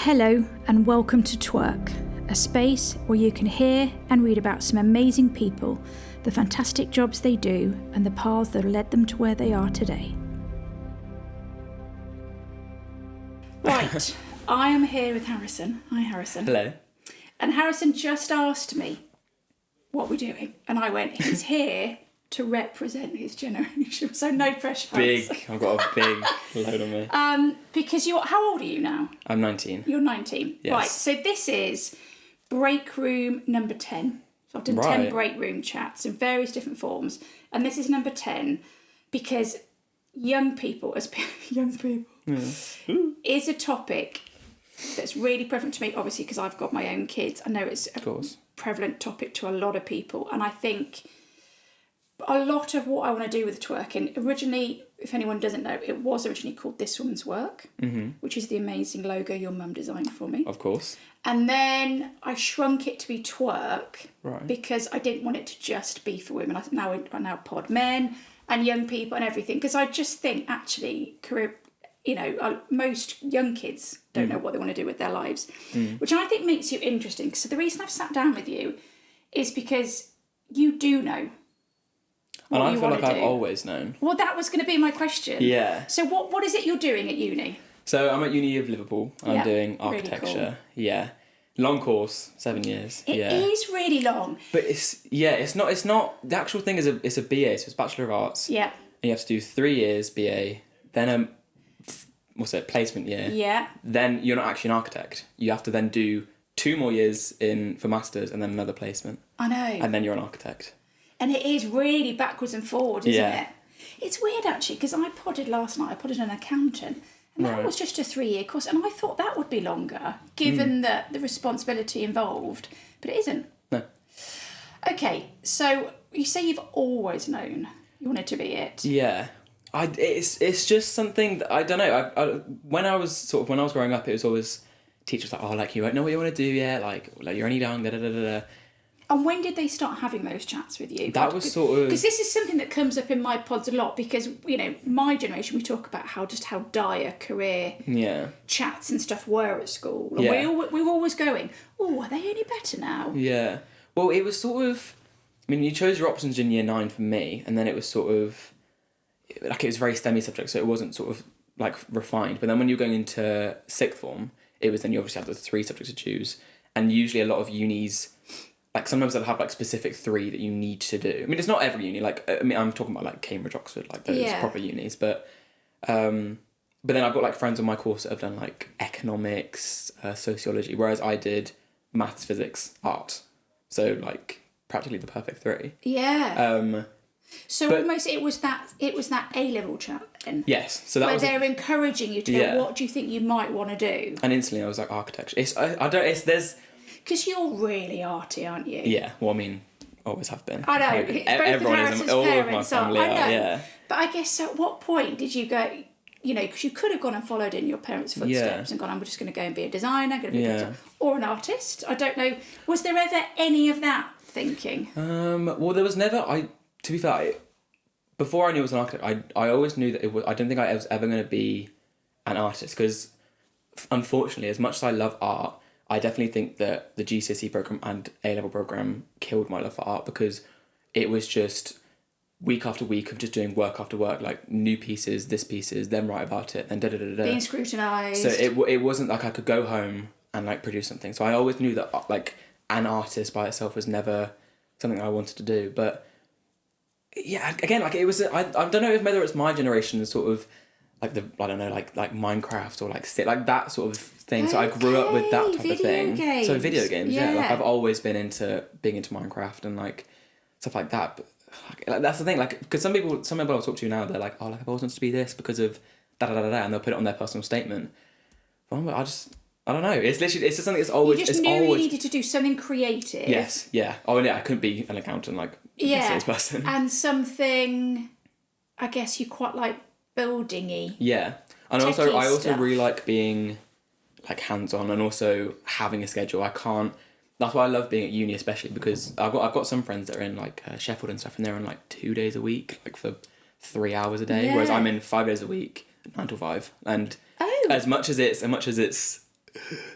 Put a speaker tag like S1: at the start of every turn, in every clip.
S1: Hello and welcome to Twerk, a space where you can hear and read about some amazing people, the fantastic jobs they do, and the paths that led them to where they are today. Right, I am here with Harrison. Hi, Harrison.
S2: Hello.
S1: And Harrison just asked me what we're doing, and I went, he's here to represent his generation, so no pressure.
S2: Big, I've got a big load on me.
S1: Because how old are you now?
S2: I'm 19.
S1: You're 19.
S2: Yes.
S1: Right, so this is break room number 10. So I've done 10 break room chats in various different forms, and this is number 10 because young people is a topic that's really prevalent to me, obviously because I've got my own kids. I know it's a prevalent topic to a lot of people, and I think a lot of what I want to do with twerking, originally, if anyone doesn't know, it was originally called This Woman's Work, which is the amazing logo your mum designed for me.
S2: Of course.
S1: And then I shrunk it to be twerk because I didn't want it to just be for women. I now pod men and young people and everything, because I just think actually most young kids don't know what they want to do with their lives, which I think makes you interesting. So the reason I've sat down with you is because you do know.
S2: And I feel like I've always known.
S1: Well, that was going to be my question.
S2: Yeah.
S1: So what is it you're doing at uni?
S2: So I'm at Uni of Liverpool. I'm doing architecture.
S1: Really cool.
S2: Yeah. Long course, 7 years.
S1: It is really long.
S2: But it's not the actual thing it's a BA, so it's Bachelor of Arts.
S1: Yeah.
S2: And you have to do 3 years BA, then placement year.
S1: Yeah.
S2: Then you're not actually an architect. You have to then do 2 more years for masters and then another placement.
S1: I know.
S2: And then you're an architect.
S1: And it is really backwards and forwards, isn't it? It's weird, actually, because I podded last night. I podded an accountant, and that was just a 3-year course. And I thought that would be longer, given the responsibility involved. But it isn't.
S2: No.
S1: Okay, so you say you've always known you wanted to be it.
S2: Yeah. It's just something that, I don't know. When I was growing up, it was always teachers like, you won't know what you want to do yet. Like you're only young, da-da-da-da-da.
S1: And when did they start having those chats with you?
S2: That was sort of...
S1: Because this is something that comes up in my pods a lot because, my generation, we talk about how dire career chats and stuff were at school. And we were always going, are they any better now? Yeah.
S2: Well, it was sort of... you chose your options in year 9 for me, and then it was sort of... it was very STEMmy subject, so it wasn't sort of, refined. But then when you're going into sixth form, it was then you obviously have the 3 subjects to choose. And usually a lot of unis... sometimes they'll have, specific 3 that you need to do. It's not every uni. I'm talking about, Cambridge, Oxford, those proper unis. But then I've got, friends on my course that have done, economics, sociology, whereas I did maths, physics, art. So, practically the perfect 3.
S1: Yeah. So almost it was that A-level chat then?
S2: Yes. So that
S1: where they're encouraging you to go, what do you think you might want to do?
S2: And instantly I was like, architecture.
S1: Because you're really arty, aren't you?
S2: Yeah, well, always have been.
S1: I know.
S2: Everyone is, all of my family are, yeah.
S1: But I guess at what point did you go, because you could have gone and followed in your parents' footsteps and gone, I'm just going to go and be a designer, or an artist. I don't know. Was there ever any of that thinking?
S2: Well, there was never, to be fair, before I knew I was an architect, I always knew that I don't think I was ever going to be an artist, because unfortunately, as much as I love art, I definitely think that the GCSE programme and A-level programme killed my love for art, because it was just week after week of just doing work after work, new pieces, then write about it, then da-da-da-da.
S1: Being scrutinised.
S2: So it wasn't like I could go home and produce something. So I always knew that an artist by itself was never something I wanted to do. But yeah, again, it was, I don't know whether it's my generation sort of Minecraft or that sort of thing. So I grew up with that type of thing. Games. So video games, yeah. I've always been into Minecraft and stuff like that. But that's the thing, because some people I'll talk to now, they're like, I've always wanted to be this because of da da da da, and they'll put it on their personal statement. But I don't know. It's literally, it's just something that's always...
S1: You just knew you needed to do something creative.
S2: Yes, yeah. Oh, yeah, I couldn't be an accountant, a salesperson.
S1: And something, I guess you quite like building-y.
S2: Yeah. And I also
S1: stuff.
S2: really like being, hands-on and also having a schedule. That's why I love being at uni, especially, because I've got some friends that are in, Sheffield and stuff, and they're in, 2 days a week, for 3 hours a day, whereas I'm in 5 days a week, 9 till 5. And as much as it's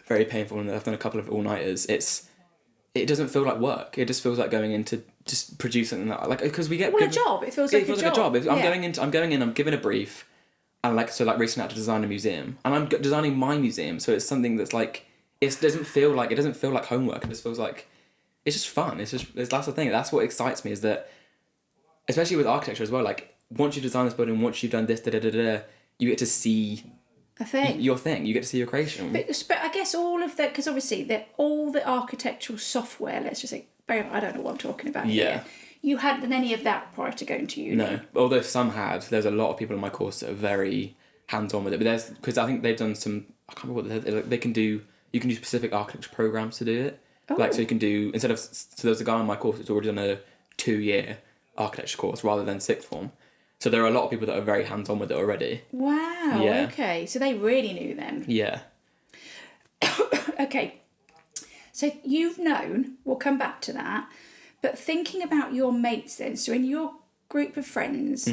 S2: very painful, and I've done a couple of all-nighters. It doesn't feel like work. It just feels like going in to just produce something that, like, because we get
S1: a job. It feels like a job.
S2: I'm going in. I'm given a brief, and recently I had to design a museum, and I'm designing my museum. So it's something that's like it doesn't feel like homework. It just feels like it's just fun. That's the thing. That's what excites me, is that, especially with architecture as well. Like, once you design this building, once you've done this, you get to see
S1: a thing.
S2: Your thing. You get to see your creation.
S1: But I guess all of that, because obviously all the architectural software, let's just say, I don't know what I'm talking about here. You hadn't done any of that prior to going to uni.
S2: No, although some had. There's a lot of people in my course that are very hands-on with it. But because I think they've done some, I can't remember what they can do. You can do specific architecture programs to do it. Oh. Like, so you can do, so there's a guy in my course that's already done a 2-year architecture course rather than sixth form. So there are a lot of people that are very hands-on with it already.
S1: Wow, okay. So they really knew then.
S2: Yeah.
S1: Okay. So you've known, we'll come back to that, but thinking about your mates then, so in your group of friends,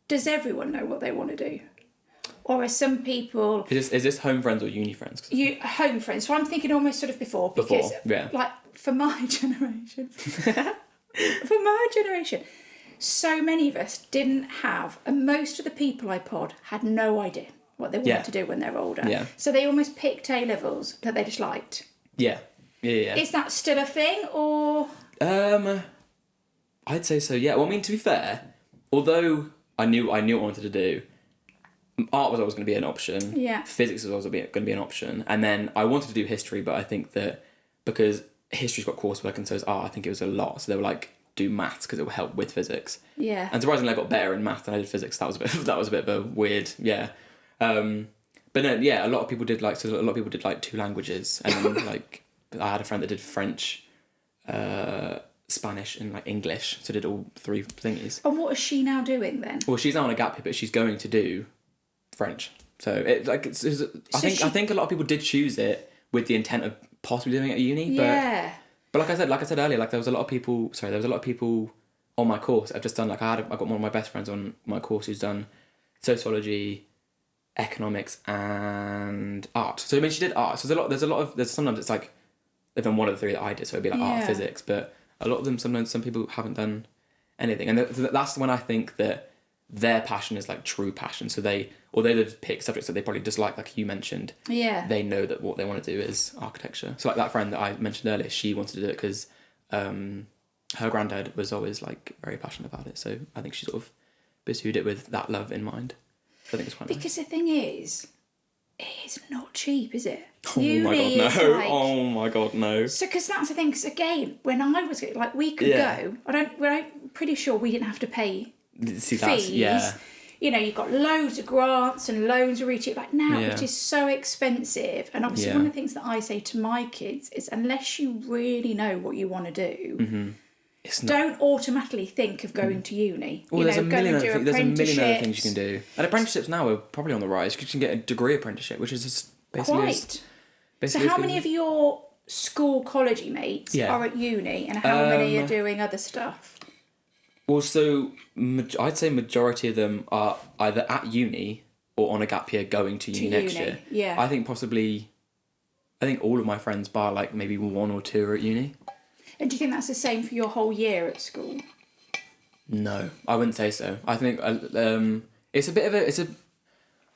S1: does everyone know what they want to do? Or are some people...
S2: Is this home friends or uni friends?
S1: Home friends. So I'm thinking almost sort of before, because like for my generation, so many of us didn't have, and most of the people I pod had no idea what they wanted to do when they're older.
S2: Yeah.
S1: So they almost picked A-levels that they just liked.
S2: Yeah.
S1: Is that still a thing, or...?
S2: I'd say so, yeah. Well, I mean, to be fair, although I knew what I wanted to do, art was always going to be an option.
S1: Yeah.
S2: Physics was always going to be an option. And then I wanted to do history, but I think that because history's got coursework and so is art, I think it was a lot. So they were like, do maths because it will help with physics.
S1: Yeah.
S2: And surprisingly, I got better in math than I did physics. That was a bit of a weird, yeah. But no, yeah, a lot of people did like 2 languages, and then like I had a friend that did French, Spanish, and like English, so did all 3 thingies.
S1: And what is she now doing then?
S2: Well, she's now on a gap year, but she's going to do French. So I think a lot of people did choose it with the intent of possibly doing it at uni.
S1: Yeah.
S2: But like I said earlier, like there was a lot of people on my course. I've just done like I got one of my best friends on my course who's done sociology, economics, and art. So I mean, she did art. So there's sometimes it's like they've done one of the 3 that I did. So it'd be like art, physics, but a lot of them some people haven't done anything, and that's when I think that their passion is like true passion. So although they've picked subjects that they probably dislike, like you mentioned, they know that what they want to do is architecture. So like that friend that I mentioned earlier, she wanted to do it because her granddad was always like very passionate about it. So I think she sort of pursued it with that love in mind. I think it's quite nice.
S1: Because the thing is, it is not cheap, is it?
S2: Oh my god, no! Oh my god, no!
S1: So, because that's the thing. Because again, when I was like, we could go. I'm pretty sure we didn't have to pay fees. You know, you've got loads of grants and loans to reach it. Like now, it is so expensive. And obviously, one of the things that I say to my kids is, unless you really know what you want to do, don't automatically think of going to uni.
S2: Well, there's a million other things you can do. And apprenticeships now are probably on the rise. You can get a degree apprenticeship, which is just basically...
S1: So how many of your school collegey mates are at uni, and how many are doing other stuff?
S2: Well, so I'd say majority of them are either at uni or on a gap year going to uni next year.
S1: Yeah.
S2: I think all of my friends, bar like maybe 1 or 2, are at uni.
S1: And do you think that's the same for your whole year at school?
S2: No, I wouldn't say so. I think it's a bit of a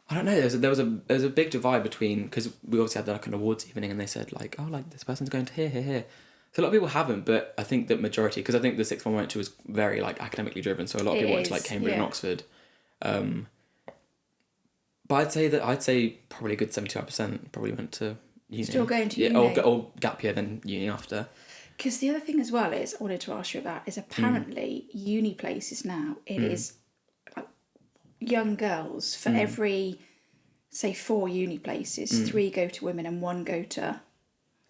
S2: I don't know. There was a big divide between, because we obviously had like an awards evening, and they said like, oh, like this person's going to here. So a lot of people haven't, but I think that majority, because I think the sixth one I went to was very like academically driven, so a lot of people went to like Cambridge and Oxford. But I'd say probably a good 75% probably went to uni.
S1: Still going to uni.
S2: Or gap year, then uni after.
S1: Because the other thing as well is, I wanted to ask you about, is apparently uni places now, it is like young girls, for every, say, 4 uni places, 3 go to women and 1 go to,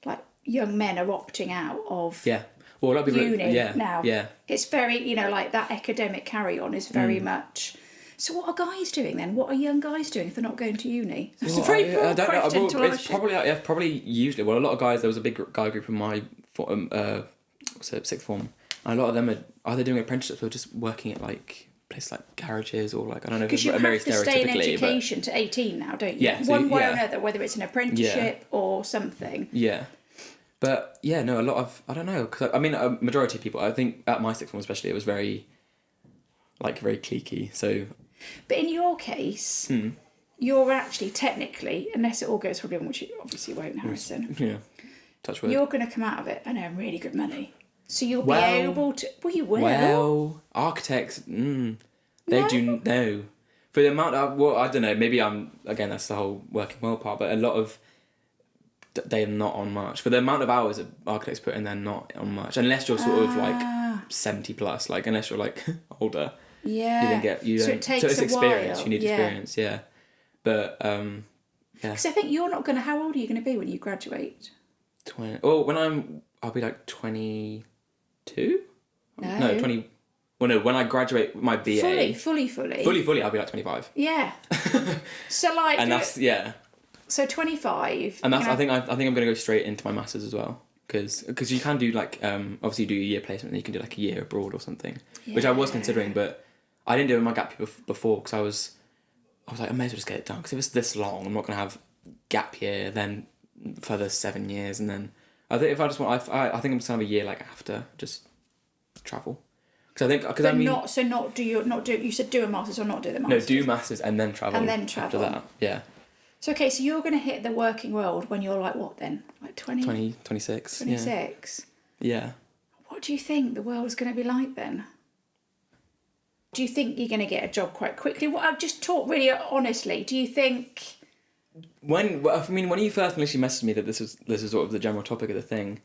S1: like, young men are opting out of
S2: well, a lot of people
S1: uni now. Yeah. It's very, like that academic carry-on is very much... So what are guys doing then? What are young guys doing if they're not going to uni? That's a very broad question to ask.
S2: It's probably usually... Well, a lot of guys... There was a big guy group in my sixth form. And a lot of them are either doing apprenticeships or just working at, like, places like garages or like, I don't know if
S1: because
S2: it's
S1: you
S2: very
S1: have to stay in
S2: stereotypically,
S1: education to 18 now, don't you?
S2: Yeah, so,
S1: one way
S2: yeah.
S1: or another, whether it's an apprenticeship or something.
S2: Yeah. But yeah, no, a lot of, I don't know, because I mean, a majority of people, I think at my sixth form especially, it was very cliquey, so.
S1: But in your case, you're actually technically, unless it all goes horribly wrong, which it obviously won't, Harrison.
S2: Yeah, touch wood.
S1: You're going to come out of it and earn really good money. So you'll be able to, well, you will.
S2: Well, architects, they do, no. For the amount of, well, I don't know, maybe again, that's the whole working well part, but a lot of, they're not on much. For the amount of hours that architects put in, they're not on much. Unless you're sort of like 70 plus, like unless you're like older.
S1: Yeah.
S2: You don't get,
S1: so it takes
S2: it's
S1: a
S2: experience,
S1: while.
S2: you need experience, yeah. But, yeah.
S1: Because I think you're not going to, how old are you going to be when you graduate?
S2: 20, oh, I'll be like 22? No, 20, well no, when I graduate with my BA.
S1: Fully,
S2: I'll be like 25.
S1: Yeah. So like.
S2: And that's, yeah.
S1: So 25.
S2: And that's, I think I'm going to go straight into my masters as well. Because you can do like, obviously you do a year placement and you can do like a year abroad or something. Yeah. Which I was considering, but I didn't do it in my gap year before because I was like, I may as well just get it done. Because if it's this long, I'm not going to have gap year, then further 7 years. And then I think if I just want, I think I'm just going to have a year like after, just travel. Because I think, because I mean.
S1: You said do a master's or not do the master's?
S2: No, do masters and then travel.
S1: And then travel.
S2: After that, yeah.
S1: So, okay, so you're going to hit the working world when you're like what then? Like 20?
S2: 26.
S1: 26?
S2: Yeah.
S1: What do you think the world's going to be like then? Do you think you're going to get a job quite quickly? Well, I'll just talk really honestly. Do you think...
S2: When you first initially messaged me that this is sort of the general topic of the thing,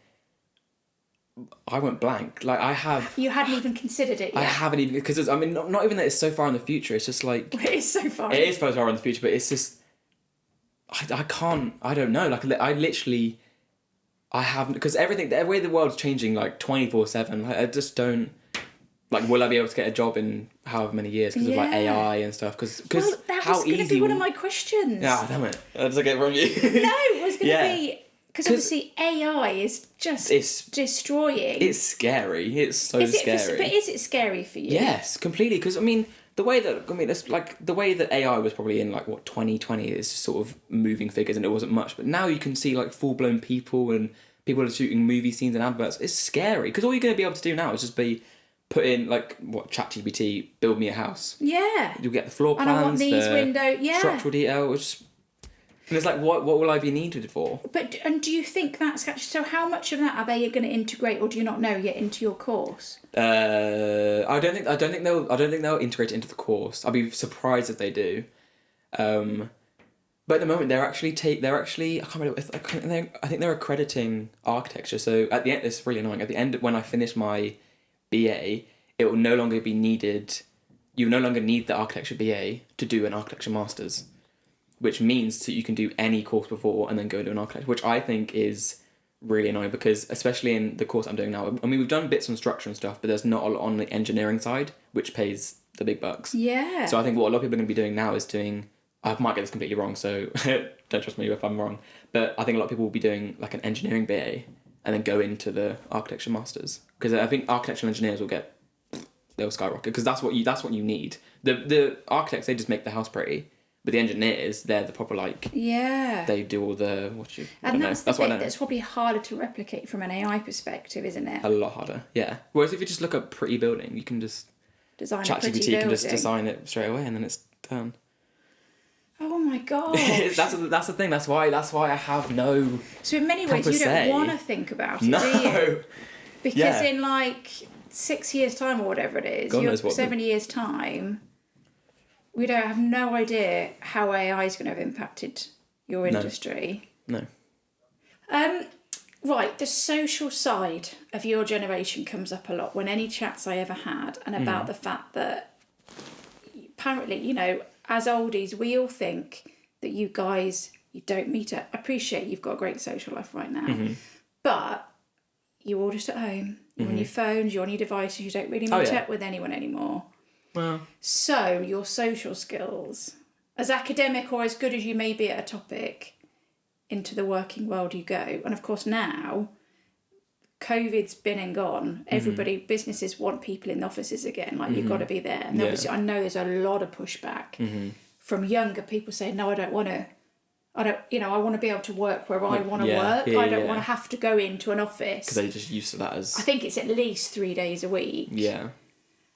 S2: I went blank. Like, I have...
S1: You hadn't even considered it yet?
S2: I haven't even... Because, I mean, not even that it's so far in the future. It's just like...
S1: It is so far.
S2: It is so far in the future, but it's just... I can't... I don't know. Like, I literally... I haven't... Because everything... The way the world's changing, like, 24/7, like, I just don't... Like, will I be able to get a job in however many years because of, like, AI and stuff? Because
S1: well, that was going to be one of my questions.
S2: Yeah, damn it. I just get it from you.
S1: No, it was going to be... Because obviously AI is just destroying.
S2: It's scary. It's so scary.
S1: But is it scary for you?
S2: Yes, completely. Because, I mean, it's like the way that AI was probably in, like, 2020 is just sort of moving figures and it wasn't much. But now you can see, like, full-blown people and people are shooting movie scenes and adverts. It's scary. Because all you're going to be able to do now is just be... Put in, like, ChatGPT, build me a house.
S1: Yeah.
S2: You'll get the floor plans,
S1: and I want these windows,
S2: structural detail. And it's like, what will I be needed for?
S1: And do you think that's actually... So how much of that are they going to integrate, or do you not know yet, into your course?
S2: I don't think they'll integrate it into the course. I'd be surprised if they do. But at the moment, they're actually I can't remember. I think they're accrediting architecture. So at the end, it's really annoying. At the end, when I finish my BA, it will no longer be needed. You no longer need the architecture BA to do an architecture master's, which means that you can do any course before and then go do an architecture, which I think is really annoying because especially in the course I'm doing now, I mean, we've done bits on structure and stuff, but there's not a lot on the engineering side, which pays the big bucks.
S1: Yeah.
S2: So I think what a lot of people are going to be doing now is doing, I might get this completely wrong, so don't trust me if I'm wrong, but I think a lot of people will be doing like an engineering BA and then go into the architecture masters. Because I think architectural engineers they'll skyrocket because that's what you need. The architects, they just make the house pretty, but the engineers, they're the proper they do all the
S1: that's probably harder to replicate from an AI perspective, isn't it?
S2: A lot harder, yeah. Whereas if you just look at pretty building, you can just
S1: design
S2: ChatGPT can just design it straight away and then it's done.
S1: Oh my god!
S2: that's the thing. That's why I have no.
S1: So in many ways, you don't want to think about it,
S2: no.
S1: do you? Because in like 6 years' time or whatever it is, 7 years' time, we don't have no idea how AI is going to have impacted your industry.
S2: No.
S1: Right, the social side of your generation comes up a lot when any chats I ever had, and about the fact that apparently, you know, as oldies, we all think that you guys, you don't meet up. I appreciate you've got a great social life right now, but you're all just at home. You're on your phones, you're on your devices, you don't really meet up with anyone anymore.
S2: Well.
S1: So your social skills, as academic or as good as you may be at a topic, into the working world you go. And of course now, COVID's been and gone. Everybody, businesses want people in the offices again. Like, you've got to be there. And obviously, I know there's a lot of pushback from younger people saying, no, I don't want to. I want to be able to work where I want to work. I don't want to have to go into an office.
S2: Because they're just used to that as...
S1: I think it's at least 3 days a week.
S2: Yeah.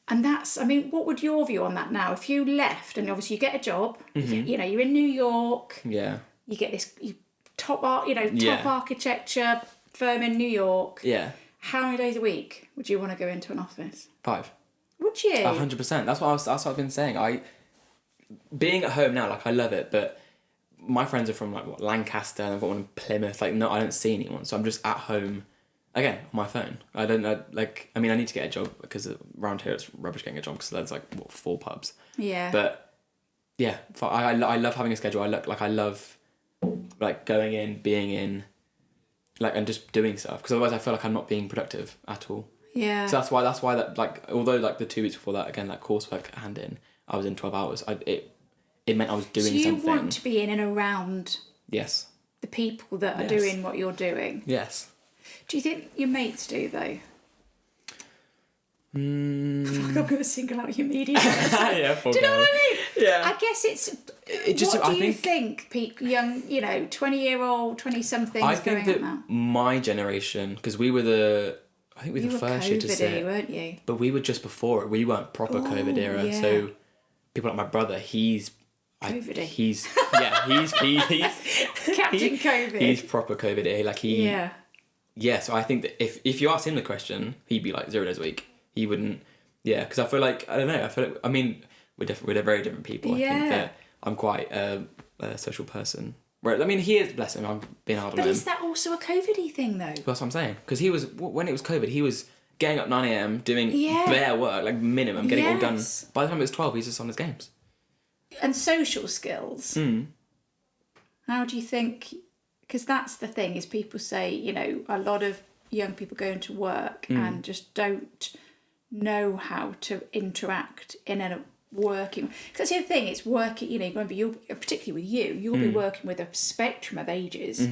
S1: And that's, I mean, what would your view on that now? If you left, and obviously you get a job, you're in New York.
S2: Yeah.
S1: You get this top architecture firm in New York.
S2: Yeah.
S1: How many days a week would you want to go into an office?
S2: 5.
S1: Would you?
S2: 100%. That's what I've been saying. Being at home now, like, I love it, but my friends are from, like, Lancaster, and I've got one in Plymouth. Like, no, I don't see anyone, so I'm just at home, again, on my phone. I need to get a job, because around here it's rubbish getting a job, because there's, like, 4 pubs.
S1: Yeah.
S2: But, yeah, I love having a schedule. I love, like, going in, being in, like, and just doing stuff, because otherwise I feel like I'm not being productive at all.
S1: Yeah.
S2: So that's why that, like, although, like, the 2 weeks before that, again, like, coursework hand in, I was in 12 hours. It meant I was doing something.
S1: So you want to be in and around...
S2: Yes.
S1: The people that are doing what you're doing.
S2: Yes.
S1: Do you think your mates do, though? I feel like I'm going to single out your media.
S2: Yeah,
S1: do you know what I mean?
S2: Yeah.
S1: I guess what do you think young, 20-year-old, 20-somethings going out now?
S2: My generation, because we were the first year to see it,
S1: weren't you?
S2: but we were just before it. We weren't proper COVID era, so people like my brother, he's
S1: COVID.
S2: He's
S1: Captain COVID.
S2: He's proper COVID era. Like Yeah, so I think that if you asked him the question, he'd be like 0 days a week. He wouldn't. Yeah, because I feel like we're very different people. I think that I'm quite a social person. Where, I mean, he is, bless him, I'm being hard on him.
S1: But is that also a COVID-y thing, though?
S2: That's what I'm saying. Because when it was COVID, he was getting up 9 a.m, doing bare work, like minimum, getting it all done. By the time it was 12, he's just on his games.
S1: And social skills. How do you think... Because that's the thing, is people say, a lot of young people go into work and just don't know how to interact in a working... Because the other thing, it's working, particularly with you'll be working with a spectrum of ages,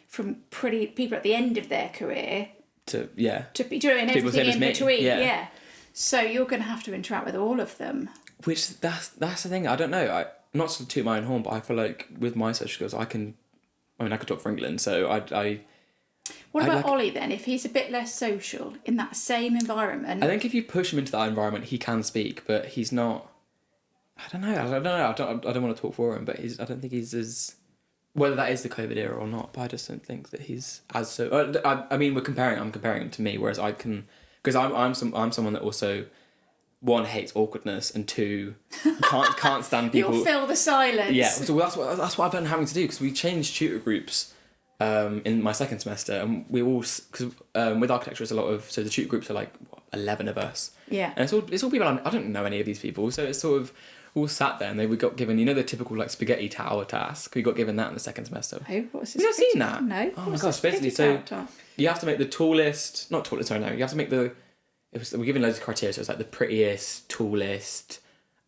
S1: from people at the end of their career to be doing everything in between. Yeah. So you're going to have to interact with all of them.
S2: Which, that's the thing, I don't know. Not to toot my own horn, but I feel like with my social skills, I could talk for England, so I...
S1: What about Ollie then? If he's a bit less social in that same environment...
S2: I think if you push him into that environment, he can speak, but he's not... I don't know. I don't want to talk for him, but I don't think he's as... Whether that is the COVID era or not, but I just don't think that he's as so... I mean, I'm comparing him to me, whereas I can... Because I'm someone that also... 1, hates awkwardness, and 2, can't stand people.
S1: You'll fill the silence.
S2: Yeah, so that's what I've been having to do, because we changed tutor groups in my second semester, and we all, because with architecture it's a lot of, so the tutor groups are like 11 of us.
S1: Yeah.
S2: And it's all people I don't know any of these people, so it's sort of all sat there, and we got given the typical like spaghetti tower task. We got given that in the second semester.
S1: Oh, what's this?
S2: Have you not seen that?
S1: No.
S2: Oh my gosh, basically, so you have to make the tallest, not tallest, sorry, no, you have to make we're given loads of criteria, so it's like the prettiest, tallest,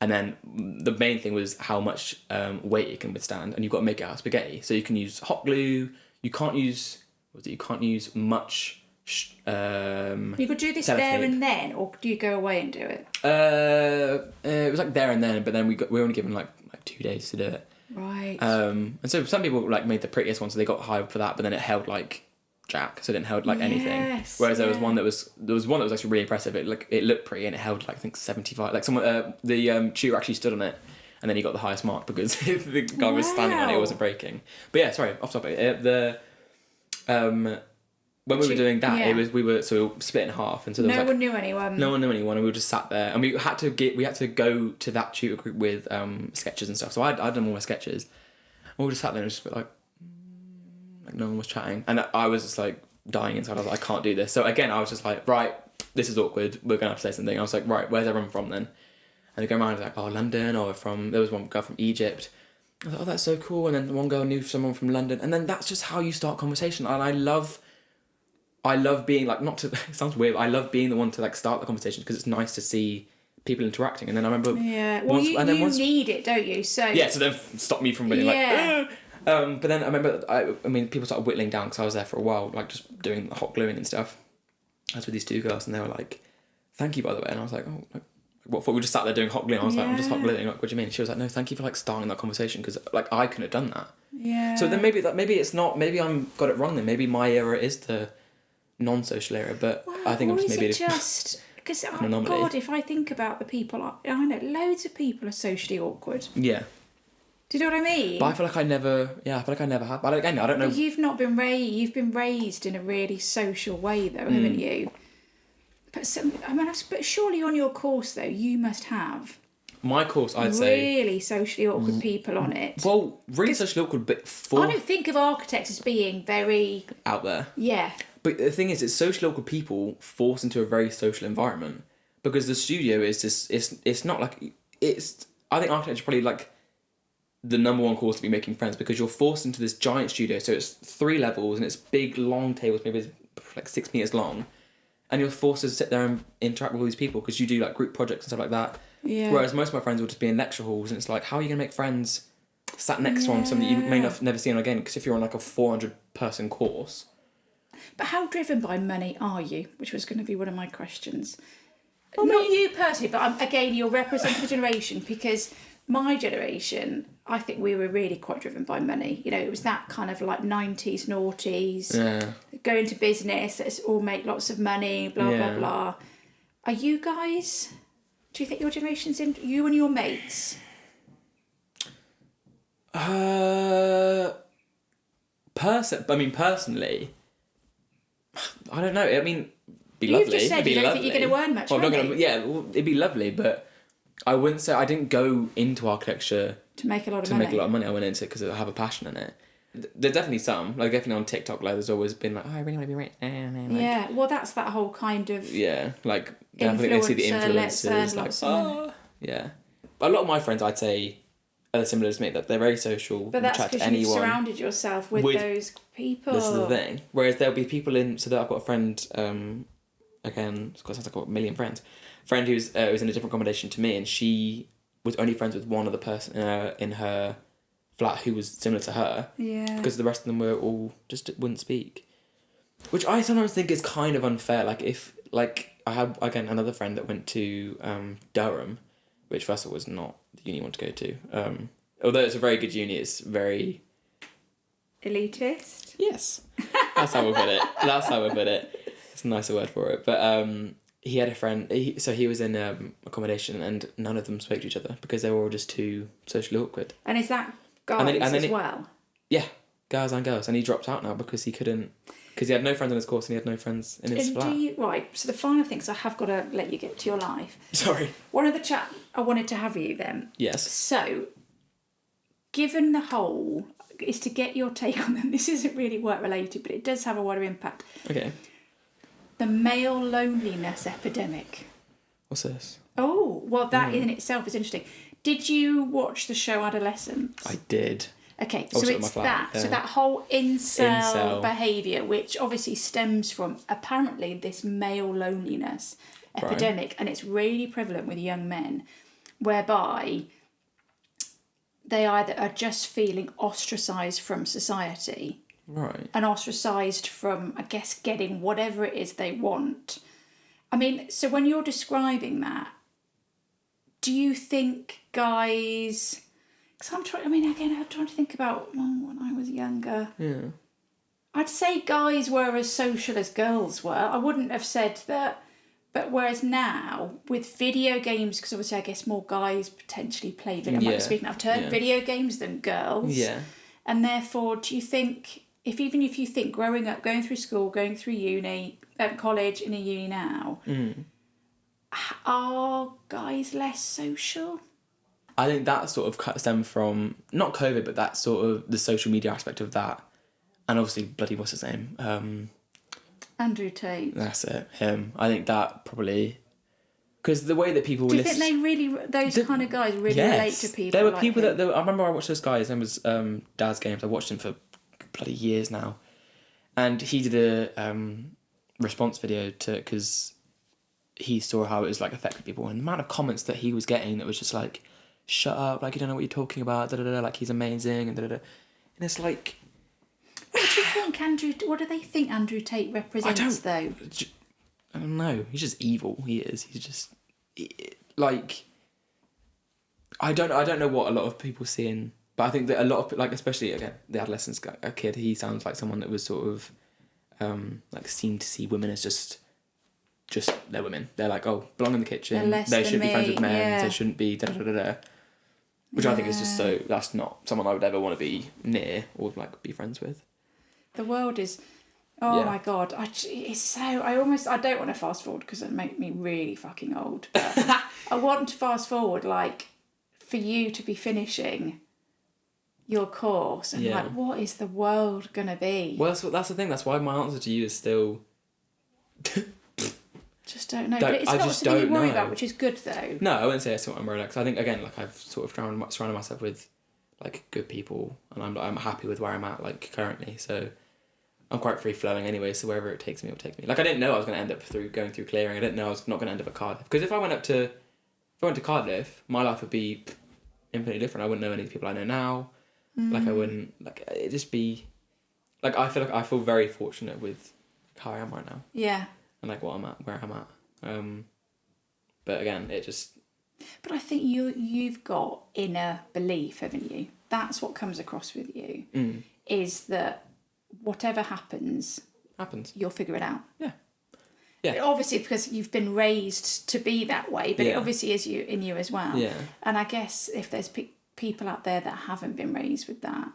S2: and then the main thing was how much weight it can withstand, and you've got to make it out of spaghetti. So you can use hot glue. You can't use much.
S1: You could do this there and then, or do you go away and do it?
S2: It was like there and then, but then we were only given like 2 days to do it.
S1: Right.
S2: And so some people like made the prettiest one, so they got hired for that, but then it held like jack, so it didn't hold like anything. Whereas there was one that was actually really impressive. It looked pretty, and it held like I think 75. Like someone the tutor actually stood on it, and then he got the highest mark because the guy was standing on it. It wasn't breaking. But yeah, sorry, off topic. When we were doing that, we were split in half, and so there was,
S1: no one knew anyone.
S2: No one knew anyone, and we were just sat there, and we had to go to that tutor group with sketches and stuff. So I'd done all my sketches, and we were just sat there and just like no one was chatting, and I was just like dying inside. I was like, I can't do this. So again, I was just like, right, this is awkward. We're gonna have to say something. I was like, right, where's everyone from then? And they go around like, oh, London, or there was one girl from Egypt. I was like, oh, that's so cool. And then one girl knew someone from London, and then that's just how you start conversation. And I love being like, not to, it sounds weird, but I love being the one to like start the conversation, because it's nice to see people interacting. And then I remember,
S1: you need it, don't you? So
S2: then stop me from being like. But then I remember, people started whittling down, because I was there for a while, like just doing hot gluing and stuff. I was with these two girls and they were like, thank you, by the way. And I was like, oh, like, what for? We just sat there doing hot glue. And I was like, I'm just hot gluing. Like, what do you mean? She was like, no, thank you for like starting that conversation because like I couldn't have done that.
S1: Yeah.
S2: So then maybe it's not. Maybe I'm got it wrong. Then maybe my era is the non-social era. But I think I'm just maybe
S1: just because
S2: anomaly.
S1: God, if I think about the people I know, loads of people are socially awkward.
S2: Yeah.
S1: Do you know what I mean?
S2: But I feel like I never have. But again, I don't know.
S1: But you've not been raised. You've been raised in a really social way, though, haven't you? But surely on your course though, you must have
S2: my course. I'd say
S1: really socially awkward people on it.
S2: Well, really socially awkward, but
S1: I don't think of architects as being very
S2: out there.
S1: Yeah.
S2: But the thing is, it's socially awkward people forced into a very social environment because the studio is just it's not like it's. I think architecture is probably like the number one course to be making friends because you're forced into this giant studio. So it's 3 levels and it's big long tables, maybe it's like 6 meters long. And you're forced to sit there and interact with all these people because you do like group projects and stuff like that.
S1: Yeah.
S2: Whereas most of my friends will just be in lecture halls and it's like, how are you going to make friends sat next to someone you may never see them again? Because if you're on like a 400-person course.
S1: But how driven by money are you? Which was going to be one of my questions. Not you personally, but again, you're representing the generation because my generation, I think we were really quite driven by money. You know, it was that kind of like 90s, noughties, go into business, let's all make lots of money, blah, blah, blah. Are you guys, do you think your generation's in, you and your mates?
S2: Personally, I don't know. I mean, be
S1: You've
S2: lovely.
S1: Just said you don't think you're going to earn much money.
S2: It'd be lovely, but I wouldn't say I didn't go into architecture
S1: to make a lot of
S2: money. I went into it because I have a passion in it. There's definitely some, like definitely on TikTok, like there's always been like, oh, I really want to be rich.
S1: Yeah, well, that's that whole kind of
S2: like definitely they see the influences, like yeah. But a lot of my friends, I'd say, are similar to me, that they're very social.
S1: But that's because you've surrounded yourself with those people.
S2: This is the thing. Whereas there'll be people in. So that I've got a friend. Again, of course, I've got a million friends. Friend who's was in a different accommodation to me, and she was only friends with one other person in her flat who was similar to her.
S1: Yeah.
S2: Because the rest of them were all just wouldn't speak, which I sometimes think is kind of unfair. Like if I had again another friend that went to Durham, which first of all was not the uni you want to go to. Although it's a very good uni, it's very
S1: elitist.
S2: Yes, that's how we put it. That's how we put it. It's a nicer word for it. But he had a friend. He was in accommodation, and none of them spoke to each other because they were all just too socially awkward.
S1: And is that guys as well?
S2: Yeah, guys and girls. And he dropped out now because he couldn't. Because he had no friends in his course and he had no friends in his flat.
S1: Right, so the final thing, so I have got to let you get to your life.
S2: Sorry.
S1: One of the chat I wanted to have with you then.
S2: Yes.
S1: So, given the whole, is to get your take on them. This isn't really work related, but it does have a wider impact.
S2: Okay.
S1: The male loneliness epidemic.
S2: What's this?
S1: Oh, well, that in itself is interesting. Did you watch the show Adolescence?
S2: I did.
S1: Okay, so it's that. Yeah. So that whole incel behaviour, which obviously stems from apparently this male loneliness epidemic, and it's really prevalent with young men, whereby they either are just feeling ostracised from society,
S2: right,
S1: and ostracised from, I guess, getting whatever it is they want. I mean, so when you're describing that, do you think guys... Because I'm trying to think about when I was younger.
S2: Yeah.
S1: I'd say guys were as social as girls were. I wouldn't have said that. But whereas now, with video games, because obviously I guess more guys potentially play video. I might be speaking out of turn, video games than girls.
S2: Yeah.
S1: And therefore, do you think, even if you think growing up, going through school, going through uni, college, in a uni now, are guys less social?
S2: I think that sort of stemmed from, not COVID, but that sort of the social media aspect of that. And obviously, bloody, what's his name?
S1: Andrew Tate.
S2: That's it, him. I think that probably... Because the way that people...
S1: Do you think those kind of guys really relate to people?
S2: There were people that... I remember I watched this guy, his name was Daz Games. I watched him for bloody years now. And he did a response video to... Because he saw how it was affecting people. And the amount of comments that he was getting that was just like... Shut up, you don't know what you're talking about, he's amazing, and And it's like...
S1: What do they think Andrew Tate represents, though?
S2: I don't know. He's just evil. He is. He's just like. I don't know what a lot of people see in, but I think that a lot of, like, especially again the adolescent guy, a kid, he sounds like someone that was sort of, like, seen to see women as just they're women. They're like, oh, belong in the kitchen. They shouldn't be friends with men. Yeah. They shouldn't be da da da da. Which I think is just so. That's not someone I would ever want to be near or like be friends with.
S1: The world is. Oh my God! It's so. I don't want to fast forward because it make me really fucking old. But I want to fast forward, like, for you to be finishing your course and like, what is the world gonna be?
S2: Well, that's the thing. That's why my answer to you is still.
S1: Just don't know. But it's not something you worry about, which is good though.
S2: No, I wouldn't say that's what I'm worried about. Because I think, again, like, I've sort of surrounded myself with, like, good people, and I'm happy with where I'm at, like, currently. So I'm quite free flowing anyway. So wherever it takes me, it'll take me. Like, I didn't know I was going to end up going through clearing. I didn't know I was not going to end up at Cardiff. Because if I went to Cardiff, my life would be infinitely different. I wouldn't know any of the people I know now. Like, I wouldn't, like, it'd just be, like, I feel very fortunate with how I am right now.
S1: Yeah.
S2: And like where I'm at. But again, it just.
S1: But I think you've got inner belief, haven't you? That's what comes across with you. Is that whatever happens, you'll figure it out.
S2: Yeah. Yeah.
S1: Obviously, because you've been raised to be that way, but it obviously is in you as well.
S2: Yeah.
S1: And I guess if there's people out there that haven't been raised with that,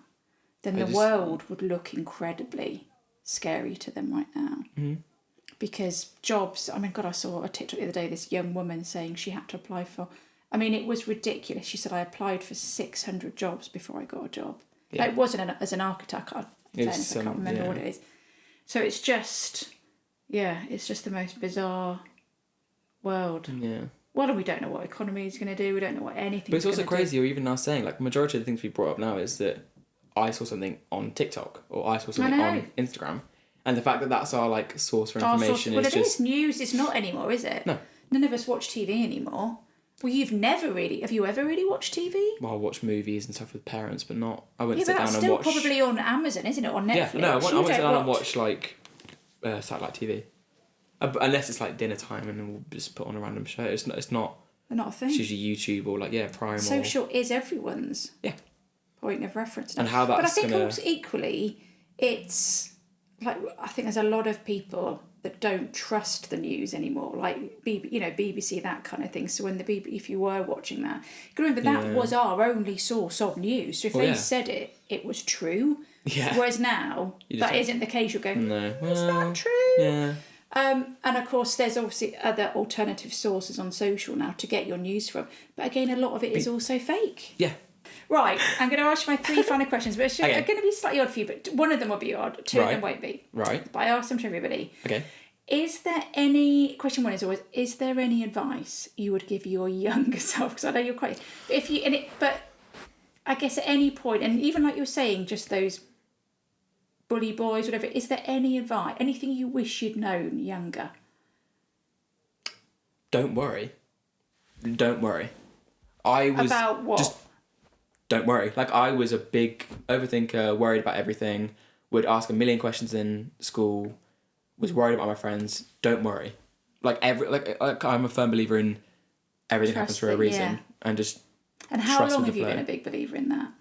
S1: then the world would look incredibly scary to them right now. Mm-hmm. Because jobs, I mean, God, I saw a TikTok the other day, this young woman saying she had to apply for, I mean, it was ridiculous. She said, I applied for 600 jobs before I got a job. Yeah. Like, it wasn't as an architect, I can't remember what it is. So it's just, it's just the most bizarre world. Yeah. Well, we don't know what economy is going to do. We don't know what anything.
S2: But it's also crazy, or even now saying, like, the majority of the things we brought up now is that I saw something on TikTok or I saw something on Instagram. And the fact that that's our, like, source for information is just...
S1: Well, it is news. It's not anymore, is it?
S2: No.
S1: None of us watch TV anymore. Well, you've never really... Have you ever really watched TV?
S2: Well, I watch movies and stuff with parents, but not... I wouldn't sit down and watch... Yeah, but
S1: that's still probably on Amazon, isn't it? On Netflix.
S2: Yeah, no, I wouldn't sit down and watch, like, satellite TV. Unless it's, like, dinner time and then we'll just put on a random show. It's not...
S1: They're not a thing.
S2: It's usually YouTube or, like, Prime
S1: Social is everyone's point of reference now.
S2: And how that's
S1: But I think also equally, it's... Like, I think there's a lot of people that don't trust the news anymore, like BBC, that kind of thing. So when if you were watching that, you remember that was our only source of news. So if they said it was true. Yeah. Whereas now that isn't the case. You're going, no, is that true? Yeah. And of course, there's obviously other alternative sources on social now to get your news from. But again, a lot of it is also fake.
S2: Yeah.
S1: Right, I'm going to ask you my 3 final questions, but it's going to be slightly odd for you, but one of them will be odd, 2 of them won't be.
S2: Right.
S1: But I ask them to everybody.
S2: Okay.
S1: Question 1 is always, is there any advice you would give your younger self? Because I know you're quite... But I guess at any point, and even like you were saying, just those bully boys, whatever, is there any advice, anything you wish you'd known younger?
S2: Don't worry. I was...
S1: About what?
S2: Don't worry. Like, I was a big overthinker, worried about everything, would ask a million questions in school, was worried about my friends. Don't worry. Like, I'm a firm believer in everything happens for a reason. And just
S1: And how long have you been a big believer in that?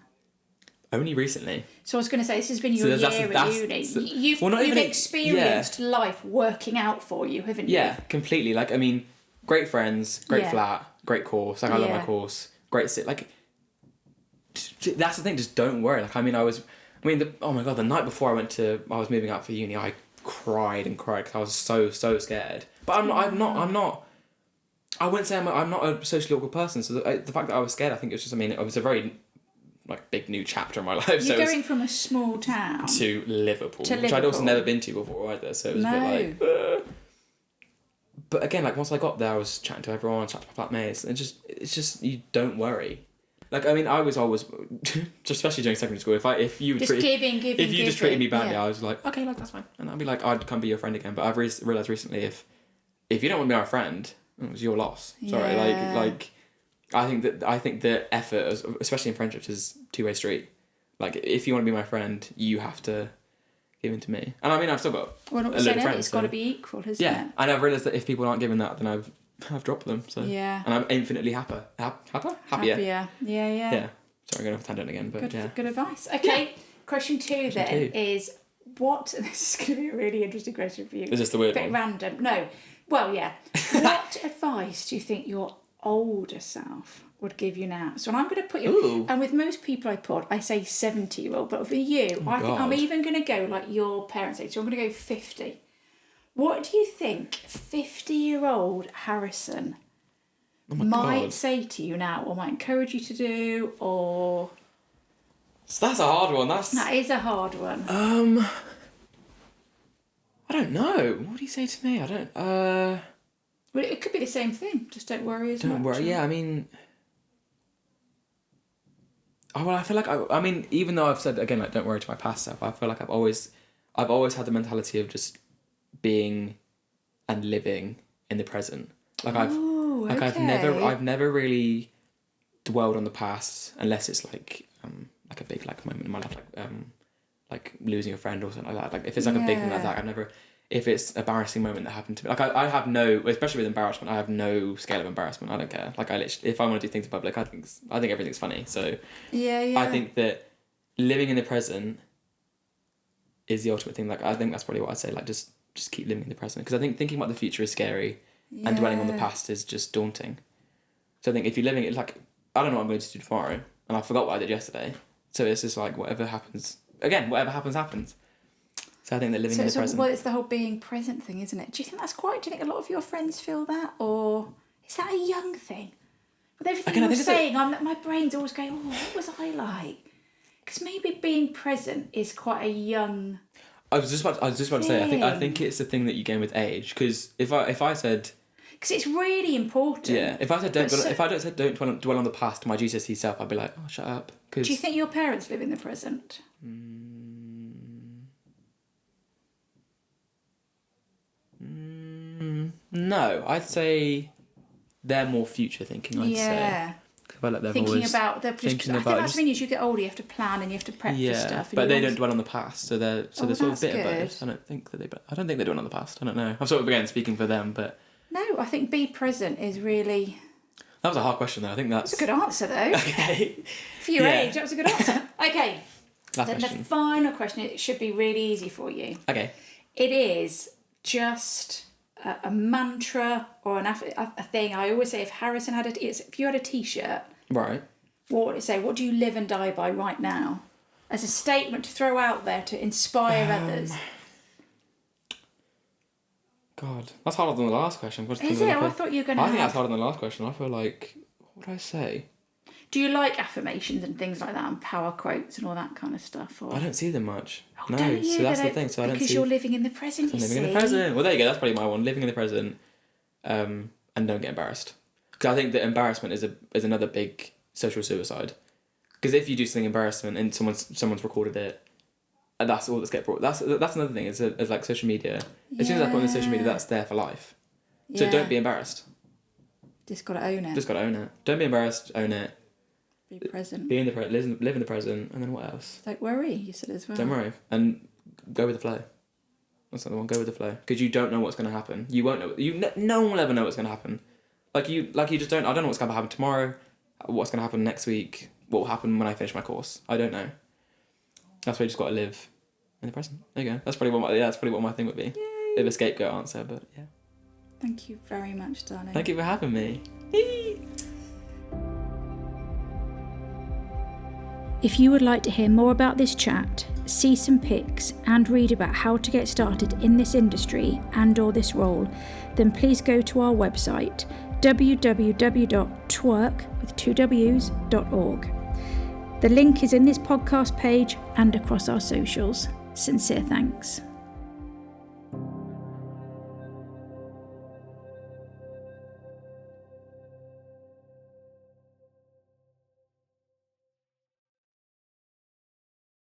S2: Only recently.
S1: So I was going to say, this has been your year at uni. You've experienced life working out for you, haven't you?
S2: Yeah, completely. Like, I mean, great friends, great flat, great course. Like, I love my course. Great sit. Like... That's the thing, just don't worry. Like, I mean, oh my God, the night before I was moving out for uni, I cried because I was so scared. But I'm not, I wouldn't say I'm not a socially awkward person. So the fact that I was scared, I think it was just, it was a very, like, big new chapter in my life.
S1: You're going from a small town
S2: to Liverpool, which I'd also never been to before either. So it was a bit like, But again, like, once I got there, I was chatting to everyone, chatting to my flatmates, and it's just, you don't worry. Like, I mean, I was always, especially during secondary school, if you just treated me badly, I was like, okay, like, that's fine, and I'd be like, I'd come be your friend again. But I've realised recently, if you don't want to be our friend, it was your loss. Sorry, like, I think that effort, especially in friendships, is 2-way street. Like, if you want to be my friend, you have to given to me. And I mean, I've still got
S1: We're not saying it's got to be equal, hasn't it?
S2: Yeah, and I've realised that if people aren't given that, then I've dropped them. So
S1: yeah,
S2: and I'm infinitely happier.
S1: Yeah. Yeah.
S2: Yeah. Sorry, I'm going off tangent again, but
S1: good advice. Okay, question 2 is what? This is going to be a really interesting question for you.
S2: Is this the weird
S1: one? Random. No. Well, yeah. What advice do you think your older self would give you now? So I'm going to put you.
S2: Ooh.
S1: And with most people I say 70-year-old, but for you, I think I'm even going to go like your parents' age. So I'm going to go 50. What do you think 50-year-old Harrison might say to you now, or might encourage you to do, or...
S2: So that's a hard one.
S1: That is a hard one.
S2: I don't know. What do you say to me? I don't...
S1: Well, it could be the same thing. Just don't worry as much.
S2: Don't worry. Yeah, I mean... Oh, well, I feel like... I mean, even though I've said, again, like, don't worry to my past self, I feel like I've always had the mentality of just being and living in the present. Like I've never really dwelled on the past unless it's like a big like moment in my life, like losing a friend or something like that. Like if it's like a big thing like that, I've never. If it's an embarrassing moment that happened to me, like I have no, especially with embarrassment, I have no scale of embarrassment. I don't care. Like I literally, if I want to do things in public, I think everything's funny. So
S1: yeah.
S2: I think that living in the present is the ultimate thing. Like I think that's probably what I'd say. Like just keep living in the present, because I think thinking about the future is scary, and dwelling on the past is just daunting. So I think if you're living it, like I don't know what I'm going to do tomorrow, and I forgot what I did yesterday. So it's just like whatever happens happens. So I think that living in the present.
S1: Well, it's the whole being present thing, isn't it? Do you think do you think a lot of your friends feel that, or is that a young thing? With everything you're saying, my brain's always going, oh, what was I like? Because maybe being present is quite a young.
S2: I was just about to say. I think it's the thing that you gain with age. Because if I said.
S1: Because it's really important.
S2: Yeah. If I said don't dwell on the past to my GCSE self, I'd be like, oh, shut up.
S1: Do you think your parents live in the present?
S2: No, I'd say they're more future thinking. I'd say. I feel like they're
S1: thinking about I think that's when as you get older, you have to plan and you have to prep for stuff.
S2: But they don't dwell on the past, so they're sort of a bit of both. I don't think they dwell on the past. I don't know. I'm sort of again speaking for them, but no,
S1: I think be present is really.
S2: That was a hard question, though. I think that's a
S1: good answer, though.
S2: Okay.
S1: For your age, that was a good answer. Okay. Then the final question, it should be really easy for you.
S2: Okay.
S1: It is just a mantra or a thing. I always say if Harrison had if you had a T-shirt,
S2: right?
S1: What would it say? What do you live and die by right now? As a statement to throw out there to inspire others.
S2: God, that's harder than the last question.
S1: Is it? I thought you were going to.
S2: I think that's harder than the last question. I feel like, what would I say?
S1: Do you like affirmations and things like that, and power quotes and all that kind of stuff? Or?
S2: I don't see them much.
S1: Oh,
S2: no,
S1: don't you?
S2: So that's the thing. So I don't see.
S1: Because you're living in the present.
S2: Living in the present. Well, there you go. That's probably my one. Living in the present, and don't get embarrassed. Because I think that embarrassment is another big social suicide. Because if you do something embarrassment and someone's recorded it, and that's all that's get brought. That's another thing. It's like social media. As soon as I put on the social media, that's there for life. So don't be embarrassed.
S1: Just gotta own it.
S2: Don't be embarrassed. Own it.
S1: Be present.
S2: Be in the live in the present, and then what else?
S1: Don't worry. You said as well.
S2: Don't worry, and go with the flow. That's another one. Go with the flow, because you don't know what's going to happen. You won't know. No one will ever know what's going to happen. Like you just don't. I don't know what's going to happen tomorrow. What's going to happen next week? What will happen when I finish my course? I don't know. That's why you just got to live in the present. There you go. That's probably what my thing would be. Yay. Bit of a scapegoat answer, but yeah.
S1: Thank you very much, darling.
S2: Thank you for having me.
S1: If you would like to hear more about this chat, see some pics and read about how to get started in this industry and/or this role, then please go to our website www.twerk.org. The link is in this podcast page and across our socials. Sincere thanks.